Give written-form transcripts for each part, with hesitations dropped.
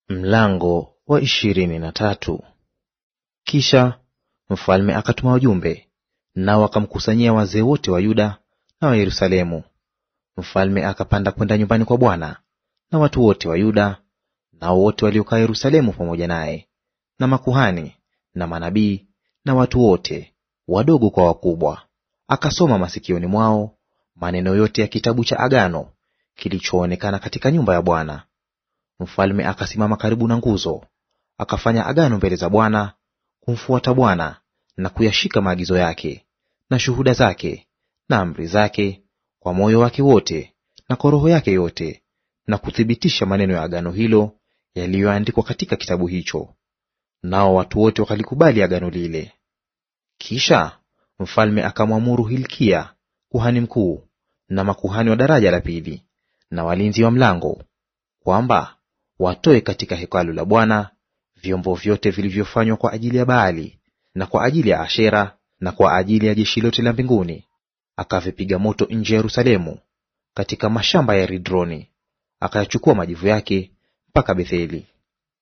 Mlango wa 23. Kisha mfalme akatuma wajumbe, nao akamkusanyia wazee wote wa Yuda na wa Yerusalemu. Mfalme akapanda kwenda nyumbani kwa Bwana, na watu wote wa Yuda nao wote waliokaa Yerusalemu pamoja naye, na makuhani na manabii na watu wote, wadogo kwa wakubwa. Akasoma masikioni mwao maneno yote ya kitabu cha agano kilichoonekana katika nyumba ya Bwana. Mfalme akasimama karibu na nguzo, akafanya agano mbele za Bwana, kumfuata Bwana na kuyashika maagizo yake na shuhuda zake na amri zake kwa moyo wake wote na kwa roho yake yote, na kuthibitisha maneno ya agano hilo yaliyoandikwa katika kitabu hicho. Nao watu wote wakalikubali agano lile. Kisha mfalme akamwamuru Hilkia kuhani mkuu na makuhani wa daraja la pili na walinzi wa mlango kwamba watoe katika hekalu la Bwana vyombo vyote vilivyofanywa kwa ajili ya Baali na kwa ajili ya Ashera na kwa ajili ya jeshi lote la mbinguni, akavipiga moto nje ya Yerusalemu katika mashamba ya Ridroni, akayachukua majivu yake mpaka Betheli.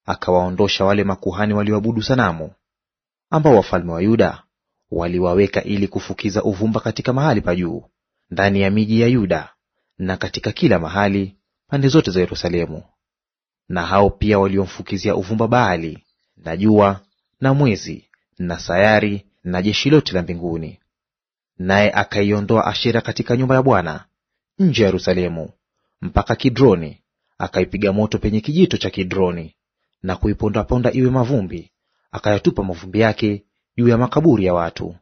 Akawaondosha wale makuhani walioabudu sanamu, ambao wafalme wa Yuda waliwaweka ili kufukiza uvumba katika mahali pa juu ndani ya miji ya Yuda na katika kila mahali pande zote za Yerusalemu. Na hao pia waliomfukizia uvumba Baali na jua na mwezi na sayari na jeshi lote la mbinguni. Naye akaiondoa Ashera katika nyumba ya Bwana nje ya Yerusalemu mpaka Kidroni, akaipiga moto penye kijito cha Kidroni na kuipondaponda iwe mavumbi, akayatupa mavumbi yake juu ya makaburi ya watu.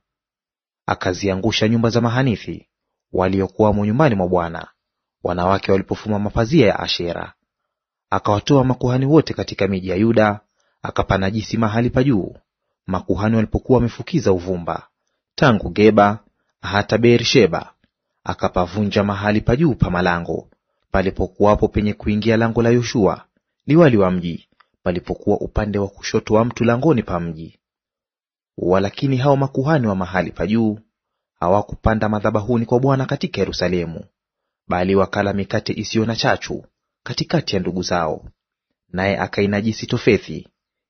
Akaziangusha nyumba za mahanithi waliokuwamo nyumbani mwa Bwana, wanawake walipofuma mapazia ya Ashera. Akawatoa makuhani wote katika miji ya Yuda, akapanajisi mahali pa juu makuhani walipokuwa wamefukiza uvumba, tangu Geba hata Beer-sheba. Akapavunja mahali pa juu pa malango palipokuwapo penye kuingia lango la Yoshua liwali wa mji, palipokuwa upande wa kushoto wa mtu langoni pa mji. Walakini hao makuhani wa mahali pa juu hawakupanda madhabahuni kwa Bwana katika Yerusalemu, bali wakala mikate isiyo na chachu katikati ya ndugu zao. Naye akainajisi Tofethi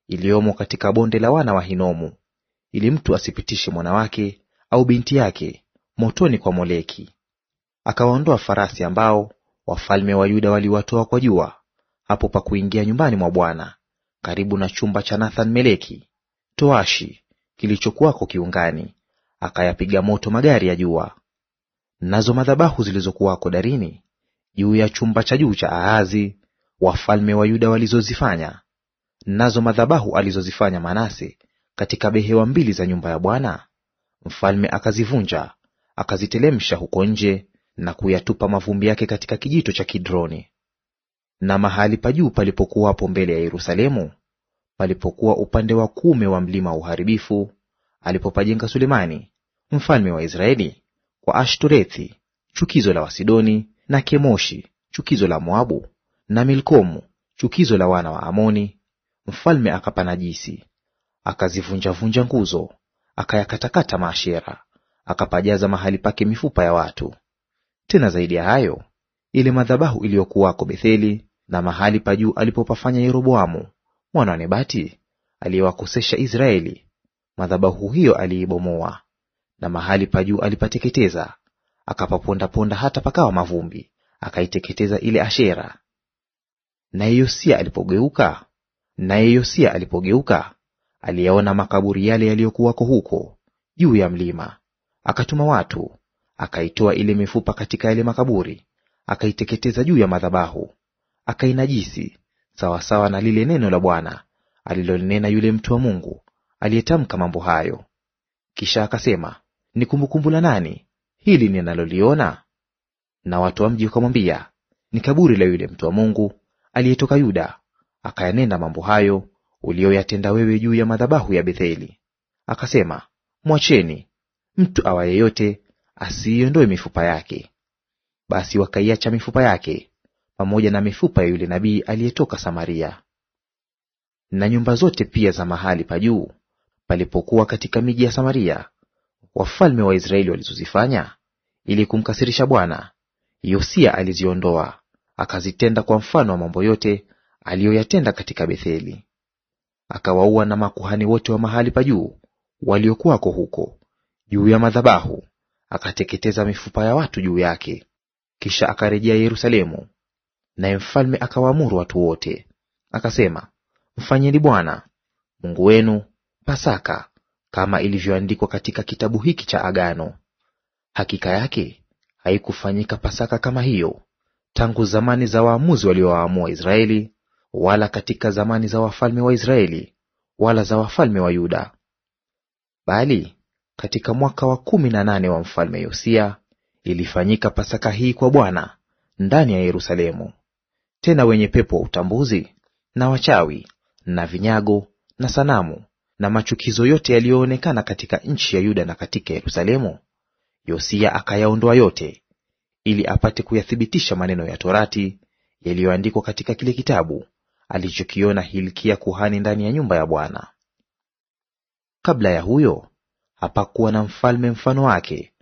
iliyomo katika bonde la wana wa Hinomu, ili mtu asipitishe mwana wake au binti yake motoni kwa Moleki. Akawaondoa farasi ambao wafalme wa Yuda waliwatoa kwa jua, hapo pa kuingia nyumbani mwa Bwana, karibu na chumba cha Nathan-Meleki toashi kilichokuwako kiungani, akayapiga moto magari ya jua. Nazo madhabahu zilizokuwako darini juu ya chumba cha juu cha Ahazi wafalme wa Yuda walizozifanya, nazo madhabahu alizozifanya Manase katika behewa mbili za nyumba ya Bwana, mfalme akazivunja, akazitelemsha huko nje na kuyatupa mavumbi yake katika kijito cha Kidroni. Na mahali pa juu palipokuwapo mbele ya Yerusalemu, palipokuwa upande wa kuume wa mlima wa uharibifu, alipopajenga Sulemani mfalme wa Israeli kwa Ashtorethi chukizo la Wasidoni, na Kemoshi chukizo la Moabu, na Milkomu chukizo la wana wa Amoni, mfalme akapanajisi. Akazivunjavunja nguzo, akayakatakata maashera, akapajaza mahali pake mifupa ya watu. Tena zaidi ya hayo, ile madhabahu iliyokuwako Betheli na mahali pa juu alipopafanya Yeroboamu mwana wa Nebati aliyewakosesha Israeli, madhabahu hiyo aliibomoa, na mahali pa juu alipateketeza, akapapondaponda hata pakawa mavumbi, akaiteketeza ile Ashera. Naye Yosia alipogeuka, aliyaona makaburi yale yaliyokuwako huko juu ya mlima. Akatuma watu, akaitoa ile mifupa katika yale makaburi, akaiteketeza juu ya madhabahu, akainajisi sawasawa na lile neno la Bwana alilolinena yule mtu wa Mungu aliyetamka mambo hayo. Kisha akasema, ni kumbukumbu la nani hili ninaloliona? Na watu wa mji wakamwambia, ni kaburi la yule mtu wa Mungu aliyetoka Yuda, akayanena mambo hayo uliyoyatenda wewe juu ya madhabahu ya Betheli. Akasema, mwacheni, mtu awa yeyote asiiondoe mifupa yake. Basi wakaiacha mifupa yake pamoja na mifupa ya yule nabii aliyetoka Samaria. Na nyumba zote pia za mahali pa juu palipokuwa katika miji ya Samaria, wafalme wa Israeli walizozifanya ili kumkasirisha Bwana, Yosia aliziondoa, akazitenda kwa mfano wa mambo yote aliyoyatenda katika Betheli. Akawaua na makuhani wote wa mahali pa juu waliokuwako huko juu ya madhabahu, akateketeza mifupa ya watu juu yake. Kisha akarejea Yerusalemu, naye mfalme akawaamuru watu wote, akasema, mfanyeni Bwana Mungu wenu Pasaka kama ilivyoandikwa katika kitabu hiki cha agano. Hakika yake haikufanyika Pasaka kama hiyo tangu zamani za waamuzi waliowaamua Israeli, wala katika zamani za wafalme wa Israeli, wala za wafalme wa Yuda. Bali katika mwaka wa 18 wa mfalme Yosia ilifanyika Pasaka hii kwa Bwana ndani ya Yerusalemu. Tena wenye pepo wa utambuzi na wachawi na vinyago na sanamu na machukizo yote yaliyoonekana katika nchi ya Yuda na katika Yerusalemu, Yosia akayaondoa yote, ili apate kuyathibitisha maneno ya Torati yaliyoandikwa katika kile kitabu alichokiona Hilkia kuhani ndani ya nyumba ya Bwana. Kabla ya huyo hapakuwa na mfalme mfano wake,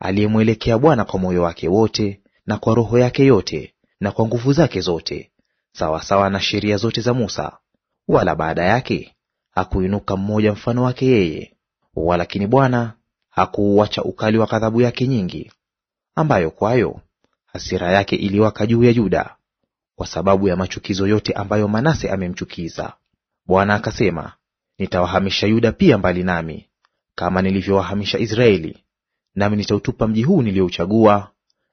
aliyemwelekea Bwana kwa moyo wake wote na kwa roho yake yote na kwa nguvu zake zote, sawasawa na sheria zote za Musa. Wala baada yake hakuinuka mmoja mfano wake yeye. Walakini Bwana hakuuacha ukali wa ghadhabu yake nyingi, ambayo kwayo hasira yake iliwaka juu ya Yuda, kwa sababu ya machukizo yote ambayo Manase amemchukiza. Bwana akasema, nitawahamisha Yuda pia mbali nami, kama nilivyowahamisha Israeli, nami nitautupa mji huu niliouchagua,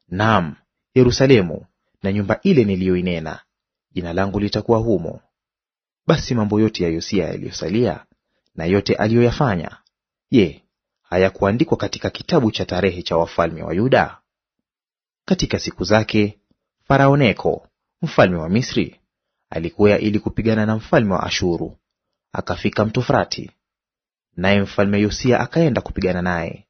naam, Yerusalemu, na nyumba ile niliyoinena, jina langu litakuwa humo. Basi mambo yote ya Yosia yaliyosalia na yote aliyoyafanya, je, hayakuandikwa katika kitabu cha tarehe cha wafalme wa Yuda? Katika siku zake Farao Neko mfalme wa Misri alikwea ili kupigana na mfalme wa Ashuru, akafika mto Frati, naye mfalme Yosia akaenda kupigana naye.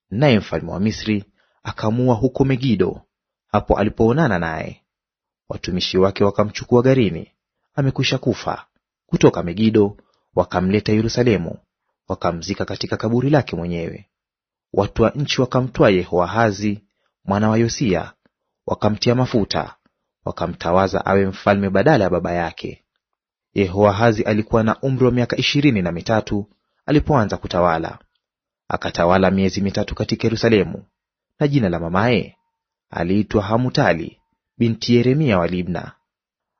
Naye mfalme wa Misri akamuua huko Megido, hapo alipoonana naye. Watumishi wake wakamchukua garini, amekwisha kufa, kutoka Megido wakamleta Yerusalemu, wakamzika katika kaburi lake mwenyewe. Watu wa nchi wakamtwaa Yehoahazi mwana wa Yosia, wakamtia mafuta, wakamtawaza awe mfalme badala ya baba yake. Yehoahazi alikuwa na umri wa miaka 23 alipoanza kutawala. Akatawala miezi 3 katika Yerusalemu, na jina la mamaye aliitwa Hamutali binti Yeremia wa Libna.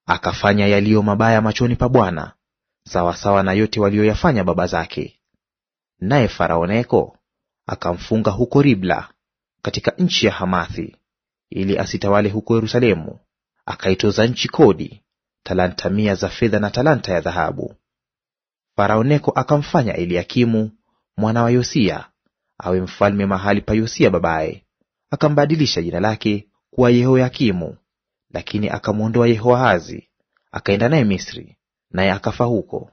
Akafanya yaliyo mabaya machoni pa Bwana, sawasawa na yote walioyafanya baba zake. Naye Farao Neko akamfunga huko Ribla katika nchi ya Hamathi, ili asitawale huko Yerusalemu. Akaitoza nchi kodi, talanta 100 za fedha na talanta ya dhahabu. Farao Neko akamfanya Eliakimu mwana wa Yosia awe mfalme mahali pa Yosia babaye, akambadilisha jina lake kuwa Yehoyakimu, lakini akamwondoa Yehoahazi, akaenda naye Misri, naye akafa huko.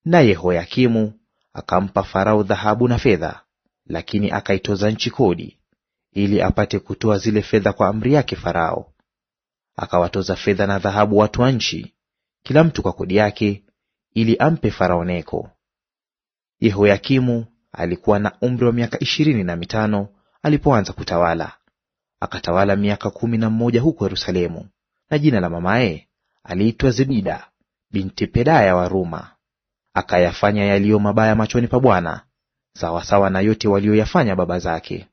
Naye Yehoyakimu akampa Farao dhahabu na fedha, lakini akaitoza nchi kodi, ili apate kutoa zile fedha kwa amri yake Farao. Akawatoza fedha na dhahabu watu wa nchi, kila mtu kwa kodi yake, ili ampe Farao Neko. Yehoyakimu alikuwa na umri wa miaka 25 alipoanza kutawala. Akatawala miaka 11 huko Yerusalemu, na jina la mamaye aliitwa Zebida binti Pedaya wa Ruma. Akayafanya yaliyo mabaya machoni pa Bwana, sawasawa na yote walioyafanya baba zake.